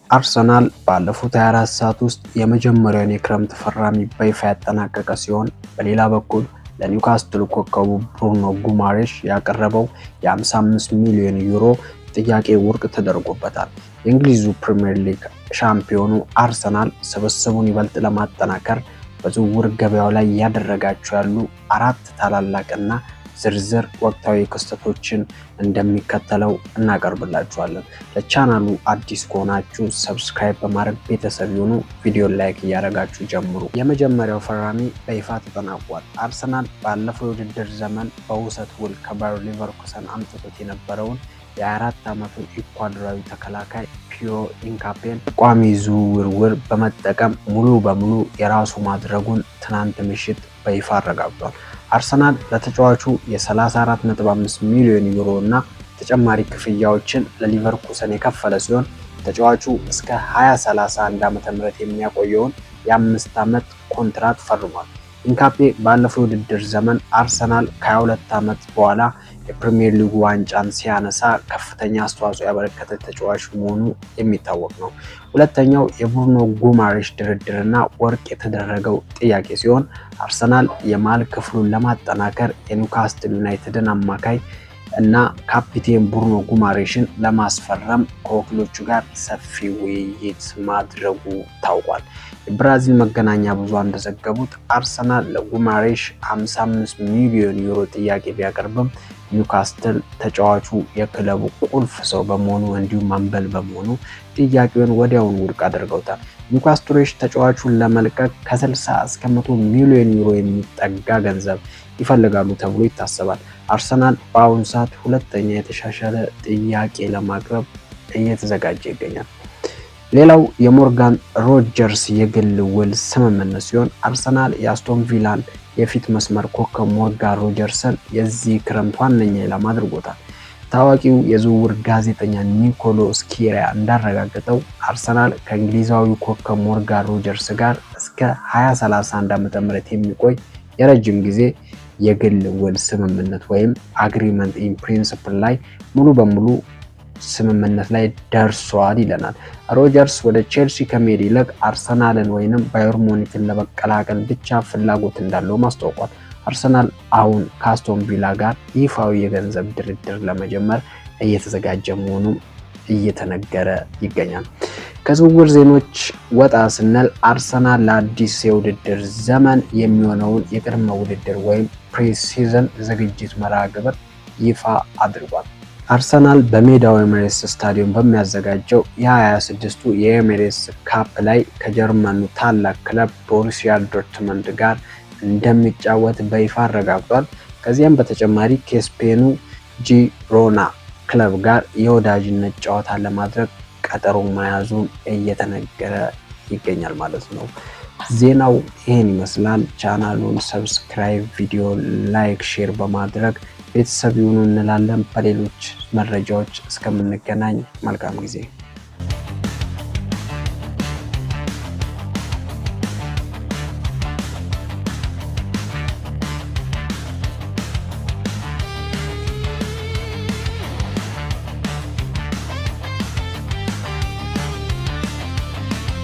አርሰናል ባለፉት 24 ሰዓት ውስጥ የመጀመሪያውን የክረምት ፈራሚ በይፋ ያጠናቀቀ ሲሆን በሌላ በኩል ለኒውካስትል ኮከቡ ብሩኖ ጉማሬሽ ያቀረበው የ55 ሚሊዮን ዩሮ ጥያቄ ውድቅ ተደርጎበታል። የእንግሊዙ ፕሪሚየር ሊግ ሻምፒዮኑ አርሰናል ስብስቡን ይበልጥ ለማጠናከር በዝውውር ገበያው ላይ ያደረጋቸው ያሉ አራት ታላላቅና ዝርዝር ወቅታዊ ክስተቶችን እንደሚከተለው እናቀርብላችኋለን። ለቻናሉ አዲስ ከሆናችሁ ሰብስክራይብ በማድረግ ቤተሰብ ይሁኑ። ቪዲዮ ላይክ እያደረጋችሁ ጀምሩ። የመጀመሪያው ፈራሚ በይፋ ተጠናቋል። አርሰናል ባለፈው የውድድር ዘመን በውሰት ውል ከባየር ሊቨርኩሰን አምጥቶት የነበረውን የ24 ዓመቱን ኢኳዶራዊ ተከላካይ ፒሮ ኢንካፔን ቋሚ ዝውውር ውል በመጠቀም ሙሉ በሙሉ የራሱ ማድረጉን ትናንት ምሽት በይፋ አረጋግጧል። አርሰናል ለተጫዋቹ የ34.5 ሚሊዮን ዩሮ እና ተጨማሪ ክፍያዎችን ለሊቨርኩሰን የከፈለ ሲሆን ተጫዋቹ እስከ 2031 ዓ.ም የሚያቆየውን የ5 ዓመት ኮንትራት ፈርሟል። ኢንካፔ ባለፈው የውድድር ዘመን አርሰናል ከ22 ዓመት በኋላ የፕሪሚየር ሊግ ዋንጫን ሲያነሳ ከፍተኛ አስተዋጽኦ ያበረከተ ተጫዋች መሆኑ የሚታወቅ ነው። ሁለተኛው የብሩኖ ጉማሬሽ ድርድርና ወርቅ የተደረገው ጥያቄ ሲሆን አርሰናል የመሃል ክፍሉን ለማጠናከር የኒውካስትል ዩናይትድን አማካይ እና ካፒቴን ብሩኖ ጉማሬሽን ለማስፈረም ከወኪሎቹ ጋር ሰፊ ውይይት ማድረጉ ታውቋል። የብራዚል መገናኛ ብዙሃን እንደዘገቡት አርሰናል ለጉማሬሽ 55 ሚሊዮን ዩሮ ጥያቄ ቢያቀርብም ኒውካስትል ተጫዋቹ የክለቡ ቁልፍ ሰው በመሆኑ እንዲሁም አምበል በመሆኑ ጥያቄውን ወዲያውኑ ውድቅ አድርገውታል። ኒውካስትሎች ተጫዋቹን ለመልቀቅ ከ60 እስከ 100 ሚሊዮን ዩሮ የሚጠጋ ገንዘብ ይፈልጋሉ ተብሎ ይታሰባል። አርሰናል በአሁኑ ሰዓት ሁለተኛ የተሻሻለ ጥያቄ ለማቅረብ እየተዘጋጀ ይገኛል። ሌላው የሞርጋን ሮጀርስ የግል ውል ስምምነት ሲሆን አርሰናል የአስቶን ቪላን የፊት መስመር ኮከብ ሞርጋን ሮጀርስን የዚህ ክረምት ዋነኛ ኢላማ አድርጎታል። ታዋቂው የዝውውር ጋዜጠኛ ኒኮሎ ስኪሪያ እንዳረጋገጠው አርሰናል ከእንግሊዛዊው ኮከብ ሞርጋን ሮጀርስ ጋር እስከ 2031 ዓ.ም የሚቆይ የረጅም ጊዜ የግል ውል ስምምነት ወይም አግሪመንት ኢን ፕሪንሲፕል ላይ ሙሉ በሙሉ ስምምነት ላይ ደርሷል ይለናል። ሮጀርስ ወደ ቼልሲ ከመሄድ ይልቅ አርሰናልን ወይንም ባየር ሙኒክን ለመቀላቀል ብቻ ፍላጎት እንዳለው ማስታወቋል። አርሰናል አሁን ከአስቶን ቪላ ጋር ይፋዊ የገንዘብ ድርድር ለመጀመር እየተዘጋጀ መሆኑ እየተነገረ ይገኛል። ከዝውውር ዜኖች ወጣ ስንል አርሰናል ለአዲስ የውድድር ዘመን የሚሆነውን የቅድመ ውድድር ወይም ፕሪ-ሲዝን ዝግጅት መርሃ ግብር ይፋ አድርጓል። አርሰናል በሜዳው ኤሚሬትስ ስታዲየም በሚያዘጋጀው የ2026ቱ የኤሚሬትስ ካፕ ላይ ከጀርመኑ ታላቅ ክለብ ቦሩሲያ ዶርትመንድ ጋር እንደሚጫወት በይፋ አረጋግጧል። ከዚያም በተጨማሪ ከስፔኑ ጂሮና ክለብ ጋር የወዳጅነት ጨዋታ ለማድረግ ቀጠሮ መያዙን እየተነገረ ይገኛል ማለት ነው። ዜናው ይሄን ይመስላል። ቻናሉን ሰብስክራይብ፣ ቪዲዮ ላይክ፣ ሼር በማድረግ ቤተሰብ ይሁኑ እንላለን። በሌሎች መረጃዎች እስከምንገናኝ መልካም ጊዜ